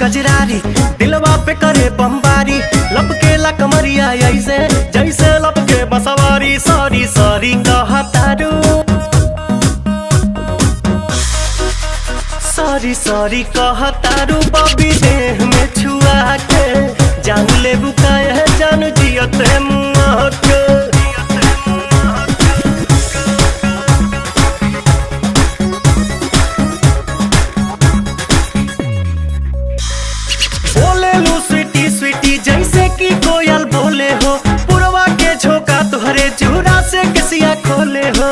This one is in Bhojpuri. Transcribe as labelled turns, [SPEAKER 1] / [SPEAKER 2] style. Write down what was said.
[SPEAKER 1] कजरारी, दिलवा पे करे बमबारी, लपकेला कमरिया ऐसे जैसे लपके बसवारी। सॉरी सॉरी कहतारू, सॉरी सॉरी कहतारू, बबी देह में छुआ के जान ले बुकाए है जान जियते मुआ के। बोले लू स्वीटी स्वीटी जैसे कि कोयल बोले हो, पुरवा के झोंका तुहरे चूड़ा से किसिया खोले हो।